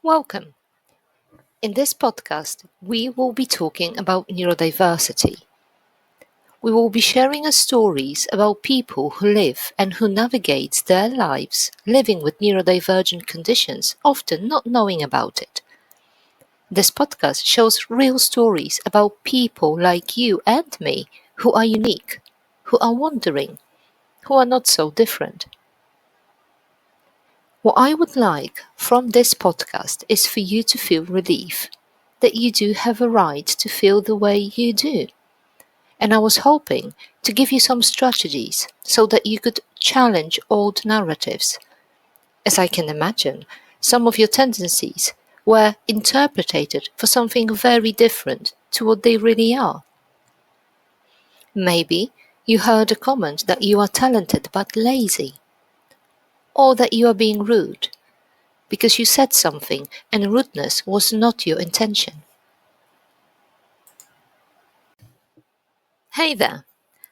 Welcome. In this podcast, we will be talking about neurodiversity. We will be sharing stories about people who live and who navigate their lives living with neurodivergent conditions, often not knowing about it. This podcast shows real stories about people like you and me who are unique, who are wondering, who are not so different. What I would like from this podcast is for you to feel relief that you do have a right to feel the way you do. And I was hoping to give you some strategies so that you could challenge old narratives. As I can imagine, some of your tendencies were interpreted for something very different to what they really are. Maybe you heard a comment that you are talented but lazy, or that you are being rude because you said something and rudeness was not your intention. Hey there,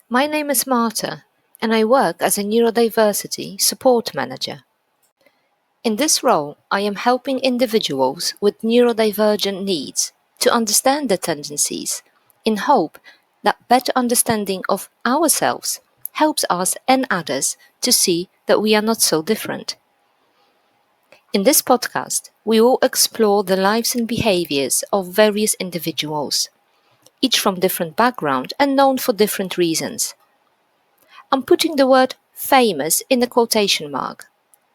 my name is Marta and I work as a neurodiversity support manager. In this role, I am helping individuals with neurodivergent needs to understand their tendencies in hope that better understanding of ourselves helps us and others to see that we are not so different. In this podcast, we will explore the lives and behaviors of various individuals, each from different background and known for different reasons. I'm putting the word famous in a quotation mark,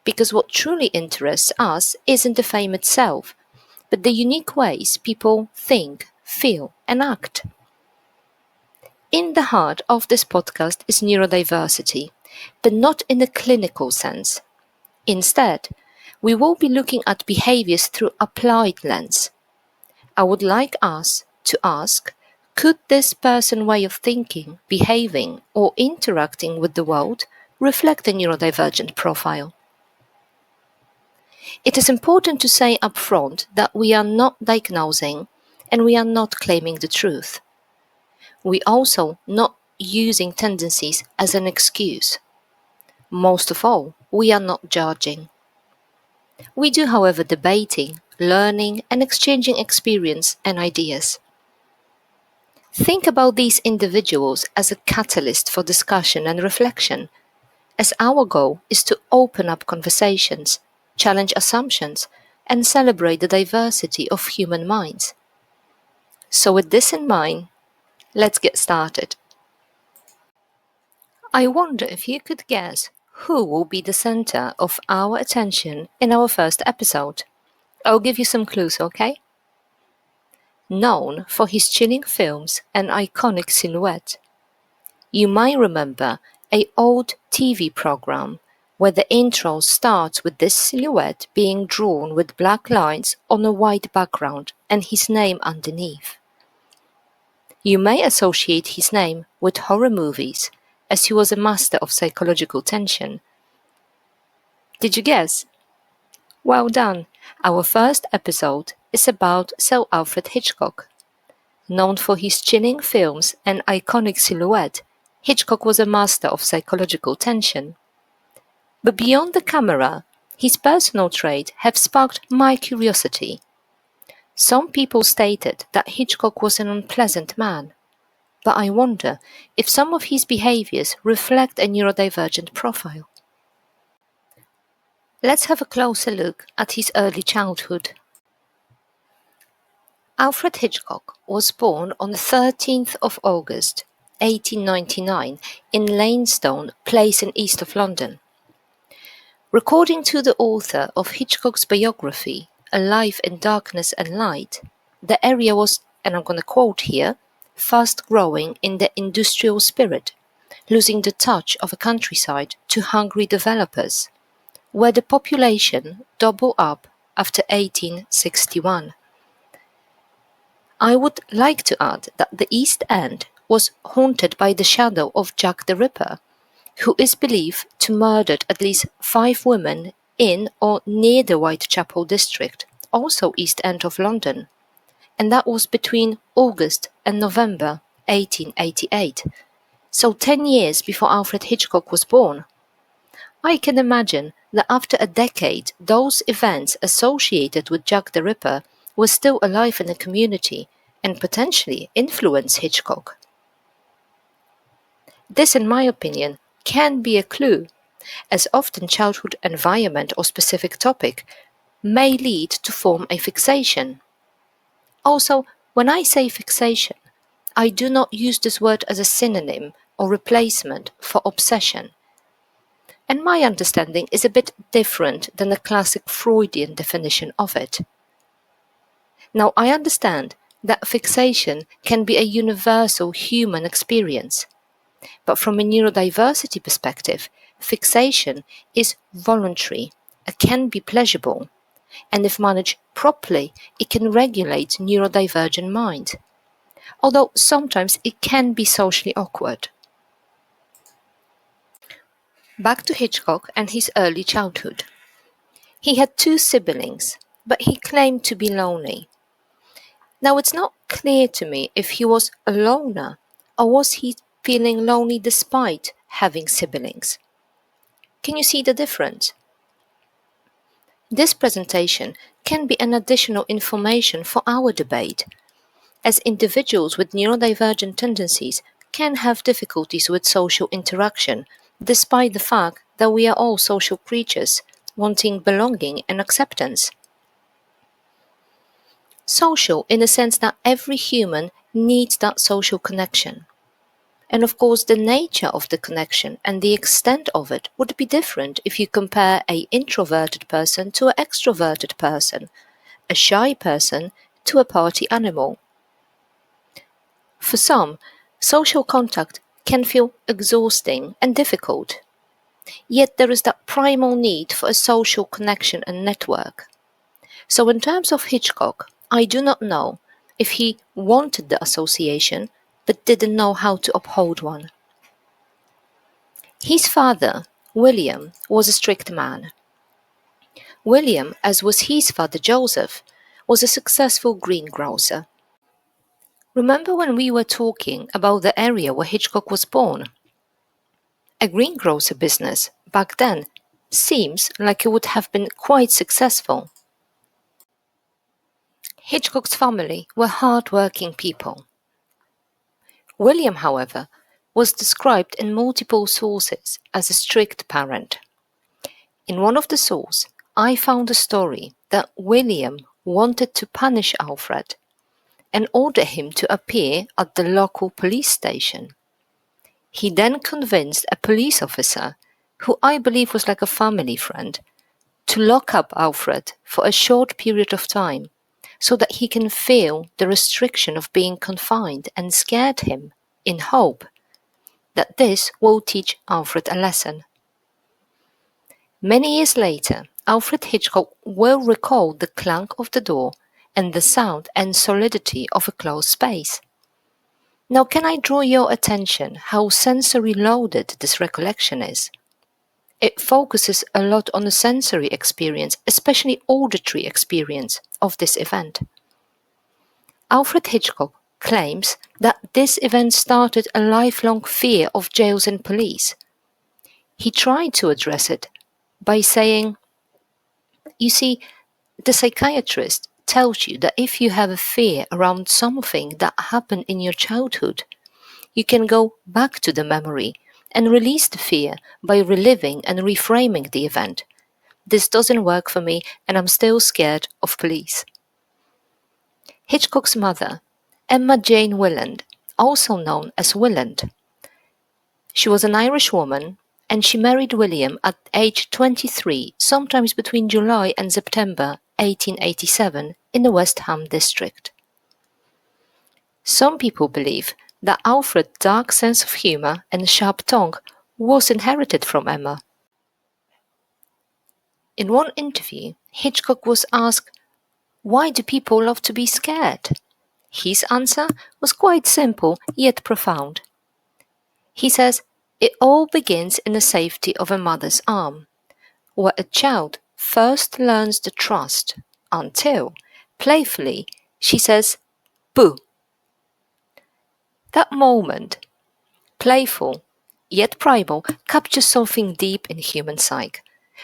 because what truly interests us isn't the fame itself, but the unique ways people think, feel, and act. In the heart of this podcast is neurodiversity, but not in a clinical sense. Instead, we will be looking at behaviors through applied lens. I would like us to ask, could this person's way of thinking, behaving, or interacting with the world reflect a neurodivergent profile? It is important to say up front that we are not diagnosing and we are not claiming the truth. We also not using tendencies as an excuse. Most of all, we are not judging. We do, however, debating, learning, and exchanging experience and ideas. Think about these individuals as a catalyst for discussion and reflection, as our goal is to open up conversations, challenge assumptions, and celebrate the diversity of human minds. So with this in mind, let's get started. I wonder if you could guess who will be the center of our attention in our first episode. I'll give you some clues, okay? Known for his chilling films and iconic silhouette, you might remember an old TV program where the intro starts with this silhouette being drawn with black lines on a white background and his name underneath. You may associate his name with horror movies, as he was a master of psychological tension. Did you guess? Well done! Our first episode is about Sir Alfred Hitchcock. Known for his chilling films and iconic silhouette, Hitchcock was a master of psychological tension. But beyond the camera, his personal traits have sparked my curiosity. Some people stated that Hitchcock was an unpleasant man, but I wonder if some of his behaviors reflect a neurodivergent profile. Let's have a closer look at his early childhood. Alfred Hitchcock was born on the 13th of August, 1899 in Leytonstone Place in east of London. According to the author of Hitchcock's biography, A Life in Darkness and Light, the area was, and I'm going to quote here, fast growing in the industrial spirit, losing the touch of a countryside to hungry developers, where the population doubled up after 1861. I would like to add that the East End was haunted by the shadow of Jack the Ripper, who is believed to murdered at least 5 women in or near the Whitechapel district, also East End of London, and that was between August and November 1888, so 10 years before Alfred Hitchcock was born. I can imagine that after a decade, those events associated with Jack the Ripper were still alive in the community and potentially influenced Hitchcock. This, in my opinion, can be a clue, as often childhood environment or specific topic may lead to form a fixation. Also, when I say fixation, I do not use this word as a synonym or replacement for obsession. And my understanding is a bit different than the classic Freudian definition of it. Now, I understand that fixation can be a universal human experience, but from a neurodiversity perspective, fixation is voluntary, it can be pleasurable, and if managed properly, it can regulate neurodivergent mind, although sometimes it can be socially awkward. Back to Hitchcock and his early childhood. He had 2 siblings, but he claimed to be lonely. Now it's not clear to me if he was a loner or was he feeling lonely despite having siblings. Can you see the difference? This presentation can be an additional information for our debate, as individuals with neurodivergent tendencies can have difficulties with social interaction, despite the fact that we are all social creatures, wanting belonging and acceptance. Social in the sense that every human needs that social connection. And of course, the nature of the connection and the extent of it would be different if you compare an introverted person to an extroverted person, a shy person to a party animal. For some, social contact can feel exhausting and difficult. Yet there is that primal need for a social connection and network. So in terms of Hitchcock, I do not know if he wanted the association but didn't know how to uphold one. His father, William, was a strict man. William, as was his father Joseph, was a successful greengrocer. Remember when we were talking about the area where Hitchcock was born? A greengrocer business, back then, seems like it would have been quite successful. Hitchcock's family were hard-working people. William, however, was described in multiple sources as a strict parent. In one of the sources, I found a story that William wanted to punish Alfred and ordered him to appear at the local police station. He then convinced a police officer, who I believe was like a family friend, to lock up Alfred for a short period of time so that he can feel the restriction of being confined and scared him in hope that this will teach Alfred a lesson. Many years later, Alfred Hitchcock will recall the clank of the door and the sound and solidity of a closed space. Now, can I draw your attention how sensory loaded this recollection is? It focuses a lot on the sensory experience, especially auditory experience of this event. Alfred Hitchcock claims that this event started a lifelong fear of jails and police. He tried to address it by saying, you see, the psychiatrist tells you that if you have a fear around something that happened in your childhood, you can go back to the memory and release the fear by reliving and reframing the event. This doesn't work for me and I'm still scared of police. Hitchcock's mother, Emma Jane Willand, also known as Willand. She was an Irish woman and she married William at age 23, sometimes between July and September 1887 in the West Ham district. Some people believe that Alfred's dark sense of humour and sharp tongue was inherited from Emma. In one interview, Hitchcock was asked, "Why do people love to be scared?" His answer was quite simple yet profound. He says, "It all begins in the safety of a mother's arm, where a child first learns the trust until, playfully, she says, 'Boo.'" That moment, playful yet primal, captures something deep in human psyche,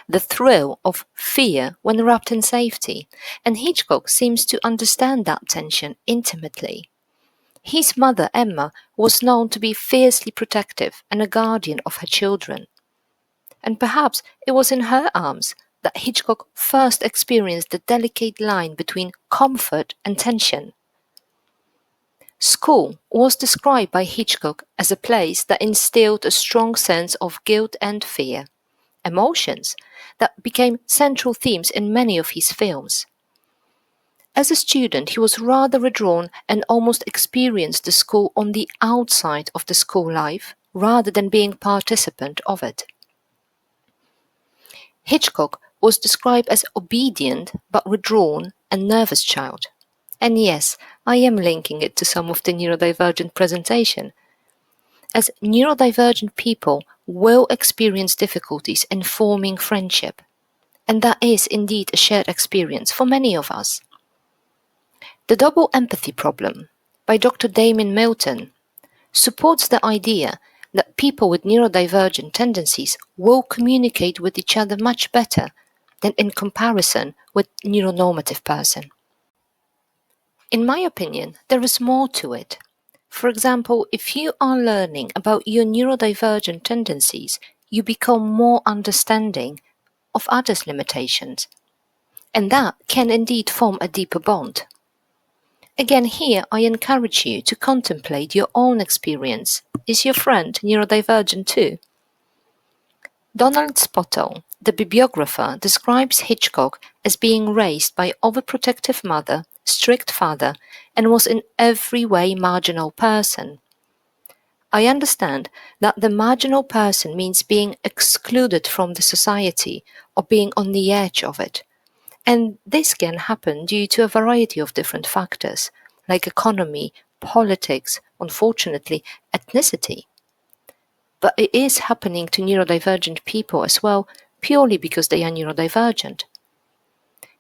the thrill of fear when wrapped in safety, and Hitchcock seems to understand that tension intimately. His mother, Emma, was known to be fiercely protective and a guardian of her children. And perhaps it was in her arms that Hitchcock first experienced the delicate line between comfort and tension. School was described by Hitchcock as a place that instilled a strong sense of guilt and fear, emotions that became central themes in many of his films. As a student, he was rather withdrawn and almost experienced the school on the outside of the school life rather than being a participant of it. Hitchcock was described as obedient but withdrawn and nervous child. And yes, I am linking it to some of the neurodivergent presentation, as neurodivergent people will experience difficulties in forming friendship, and that is indeed a shared experience for many of us. The Double Empathy Problem by Dr. Damien Milton supports the idea that people with neurodivergent tendencies will communicate with each other much better than in comparison with a neuronormative person. In my opinion, there is more to it. For example, if you are learning about your neurodivergent tendencies, you become more understanding of others' limitations, and that can indeed form a deeper bond. Again, here I encourage you to contemplate your own experience. Is your friend neurodivergent too? Donald Spottle, the bibliographer, describes Hitchcock as being raised by overprotective mother, strict father, and was in every way marginal person. I understand that the marginal person means being excluded from the society or being on the edge of it. And this can happen due to a variety of different factors, like economy, politics, unfortunately, ethnicity. But it is happening to neurodivergent people as well, purely because they are neurodivergent.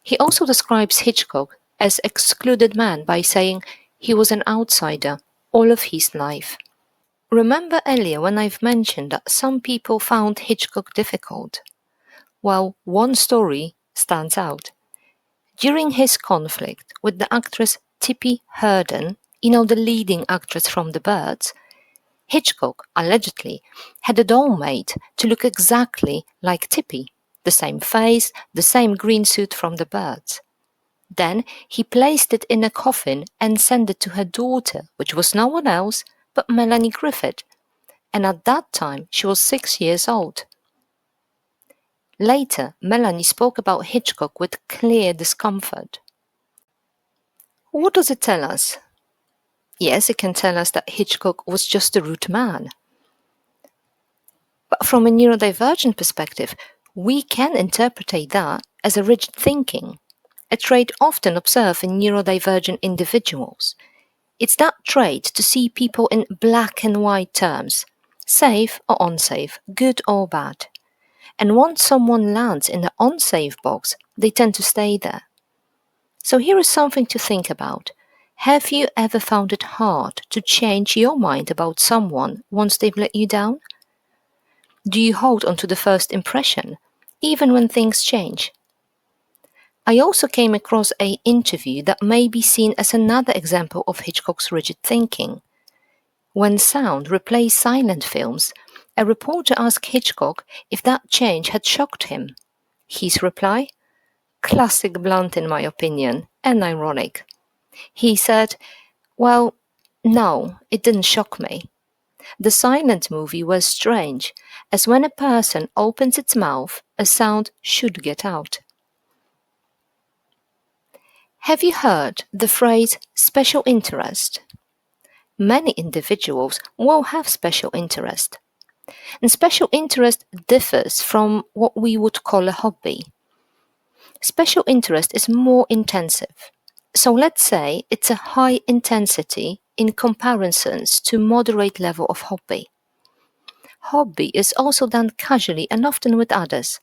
He also describes Hitchcock as excluded man by saying he was an outsider all of his life. Remember earlier when I've mentioned that some people found Hitchcock difficult? Well, one story stands out. During his conflict with the actress Tippi Hedren, the leading actress from The Birds, Hitchcock, allegedly, had a doll made to look exactly like Tippi, the same face, the same green suit from The Birds. Then he placed it in a coffin and sent it to her daughter, which was no one else but Melanie Griffith, and at that time she was 6 years old. Later, Melanie spoke about Hitchcock with clear discomfort. What does it tell us? Yes, it can tell us that Hitchcock was just a rude man. But from a neurodivergent perspective, we can interpret that as a rigid thinking, a trait often observed in neurodivergent individuals. It's that trait to see people in black and white terms, safe or unsafe, good or bad. And once someone lands in the unsafe box, they tend to stay there. So here is something to think about. Have you ever found it hard to change your mind about someone once they've let you down? Do you hold on to the first impression, even when things change? I also came across an interview that may be seen as another example of Hitchcock's rigid thinking. When sound replaced silent films, a reporter asked Hitchcock if that change had shocked him. His reply? Classic blunt in my opinion, and ironic. He said, "Well, no, it didn't shock me. The silent movie was strange, as when a person opens its mouth, a sound should get out." Have you heard the phrase special interest? Many individuals will have special interest. And special interest differs from what we would call a hobby. Special interest is more intensive. So let's say it's a high intensity in comparisons to moderate level of hobby. Hobby is also done casually and often with others.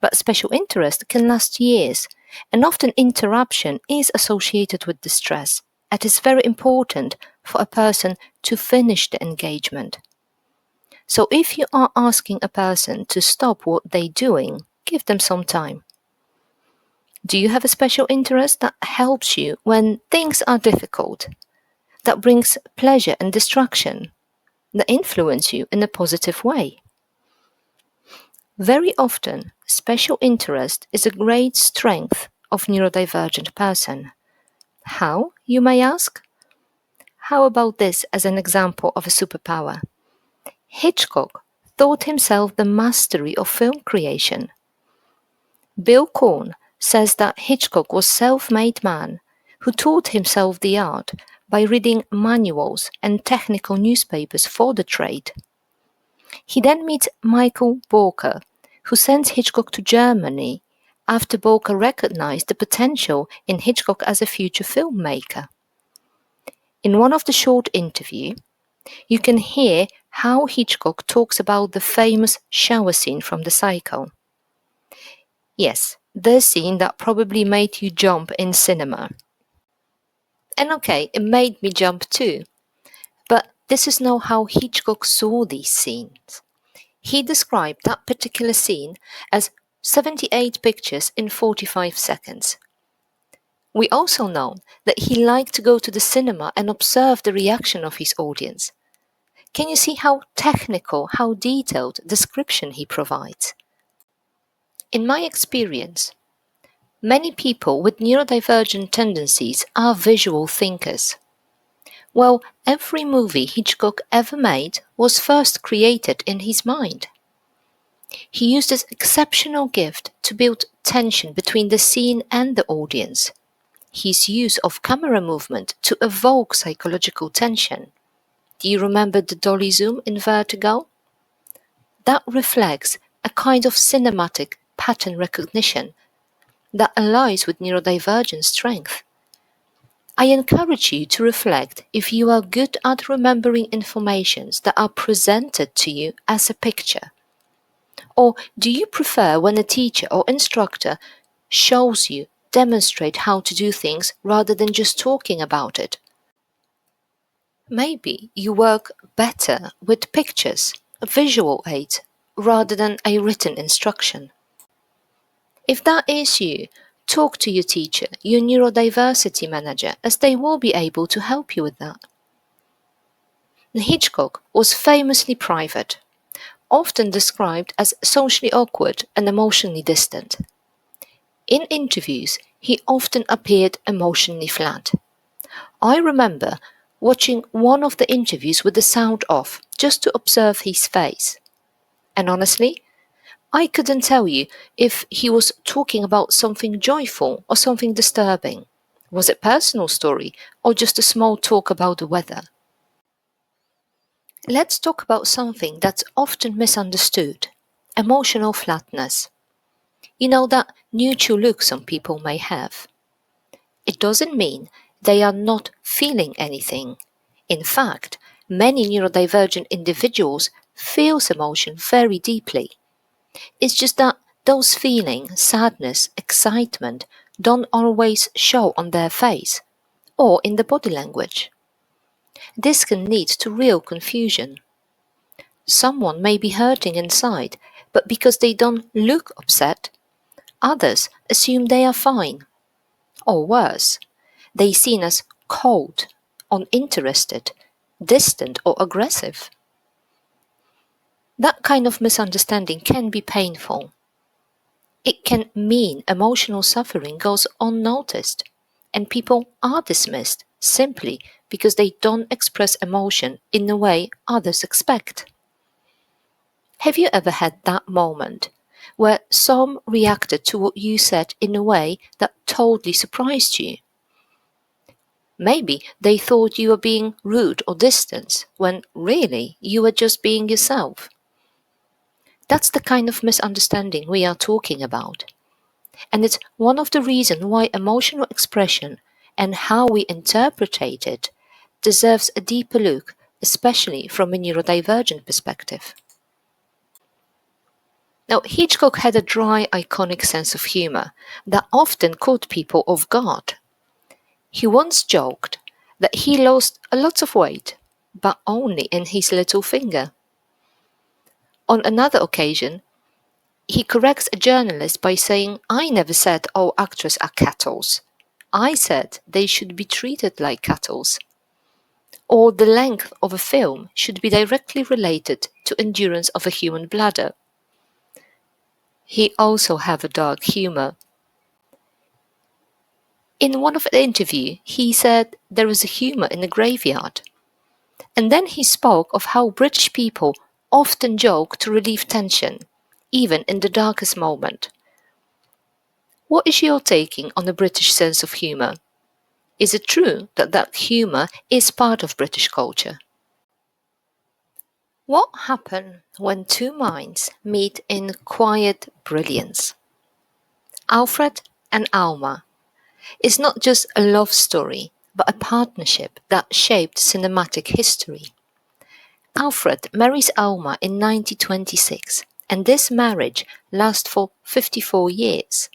But special interest can last years, and often interruption is associated with distress. It is very important for a person to finish the engagement. So if you are asking a person to stop what they're doing, give them some time. Do you have a special interest that helps you when things are difficult, that brings pleasure and distraction, that influence you in a positive way? Very often, special interest is a great strength of neurodivergent person. How, you may ask? How about this as an example of a superpower? Hitchcock thought himself the mastery of film creation. Bill Korn says that Hitchcock was a self-made man who taught himself the art by reading manuals and technical newspapers for the trade. He then meets Michael Borker, who sends Hitchcock to Germany after Borker recognized the potential in Hitchcock as a future filmmaker. In one of the short interviews, you can hear how Hitchcock talks about the famous shower scene from the Psycho. Yes, the scene that probably made you jump in cinema. And okay, it made me jump too. But this is not how Hitchcock saw these scenes. He described that particular scene as 78 pictures in 45 seconds. We also know that he liked to go to the cinema and observe the reaction of his audience. Can you see how technical, how detailed description he provides? In my experience, many people with neurodivergent tendencies are visual thinkers. Well, every movie Hitchcock ever made was first created in his mind. He used his exceptional gift to build tension between the scene and the audience. His use of camera movement to evoke psychological tension. Do you remember the dolly zoom in Vertigo? That reflects a kind of cinematic pattern recognition that aligns with neurodivergent strength. I encourage you to reflect if you are good at remembering informations that are presented to you as a picture. Or do you prefer when a teacher or instructor shows you, demonstrate how to do things rather than just talking about it? Maybe you work better with pictures, a visual aid, rather than a written instruction. If that is you, talk to your teacher, your neurodiversity manager, as they will be able to help you with that. Hitchcock was famously private, often described as socially awkward and emotionally distant. In interviews, he often appeared emotionally flat. I remember watching one of the interviews with the sound off, just to observe his face. And honestly, I couldn't tell you if he was talking about something joyful or something disturbing. Was it a personal story or just a small talk about the weather? Let's talk about something that's often misunderstood: emotional flatness. You know, that neutral look some people may have. It doesn't mean they are not feeling anything. In fact, many neurodivergent individuals feel emotion very deeply. It's just that those feelings, sadness, excitement, don't always show on their face or in the body language. This can lead to real confusion. Someone may be hurting inside, but because they don't look upset, others assume they are fine. Or worse, they're seen as cold, uninterested, distant or aggressive. That kind of misunderstanding can be painful. It can mean emotional suffering goes unnoticed, and people are dismissed simply because they don't express emotion in the way others expect. Have you ever had that moment where some reacted to what you said in a way that totally surprised you? Maybe they thought you were being rude or distant, when really you were just being yourself. That's the kind of misunderstanding we are talking about. And it's one of the reasons why emotional expression and how we interpret it deserves a deeper look, especially from a neurodivergent perspective. Now, Hitchcock had a dry, iconic sense of humor that often caught people off guard. He once joked that he lost a lot of weight, but only in his little finger. On another occasion, He corrects a journalist by saying, "I never said all actors are cattles. I said they should be treated like cattles." Or the length of a film should be directly related to endurance of a human bladder. He also have a dark humor. In one of the interview, he said there is a humor in the graveyard. And then he spoke of how British people often joke to relieve tension, even in the darkest moment. What is your taking on the British sense of humor? Is it true that humor is part of British culture? What happens when two minds meet in quiet brilliance? Alfred and Alma is not just a love story, but a partnership that shaped cinematic history. Alfred marries Alma in 1926, and this marriage lasts for 54 years.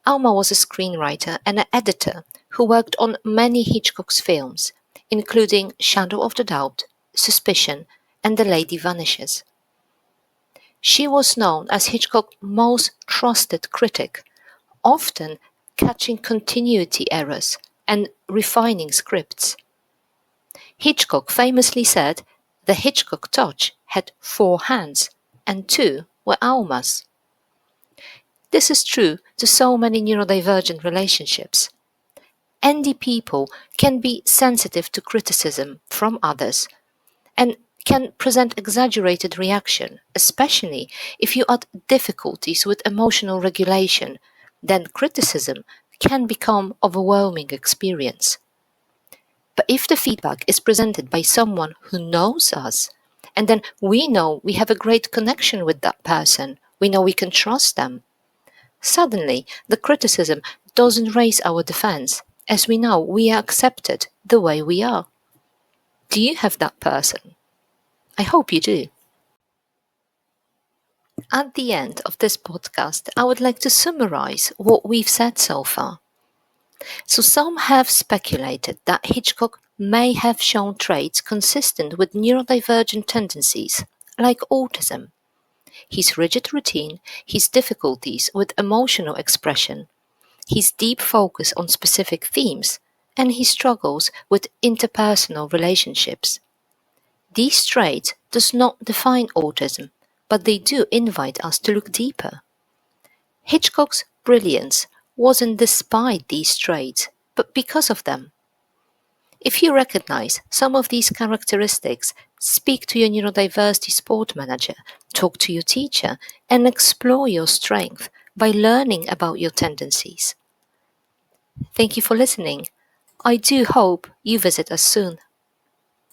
Alma was a screenwriter and an editor who worked on many Hitchcock's films, including Shadow of the Doubt, Suspicion, and The Lady Vanishes. She was known as Hitchcock's most trusted critic, often catching continuity errors and refining scripts. Hitchcock famously said the Hitchcock touch had 4 hands, and 2 were Alma's. This is true to so many neurodivergent relationships. ND people can be sensitive to criticism from others and can present exaggerated reaction, especially if you add difficulties with emotional regulation, then criticism can become overwhelming experience. But if the feedback is presented by someone who knows us, and then we know we have a great connection with that person, we know we can trust them, suddenly the criticism doesn't raise our defense, as we know we are accepted the way we are. Do you have that person? I hope you do. At the end of this podcast, I would like to summarize what we've said so far. So some have speculated that Hitchcock may have shown traits consistent with neurodivergent tendencies, like autism. His rigid routine, his difficulties with emotional expression, his deep focus on specific themes, and his struggles with interpersonal relationships. These traits does not define autism, but they do invite us to look deeper. Hitchcock's brilliance wasn't despite these traits, but because of them. If you recognize some of these characteristics, speak to your neurodiversity support manager, talk to your teacher, and explore your strength by learning about your tendencies. Thank you for listening. I do hope you visit us soon.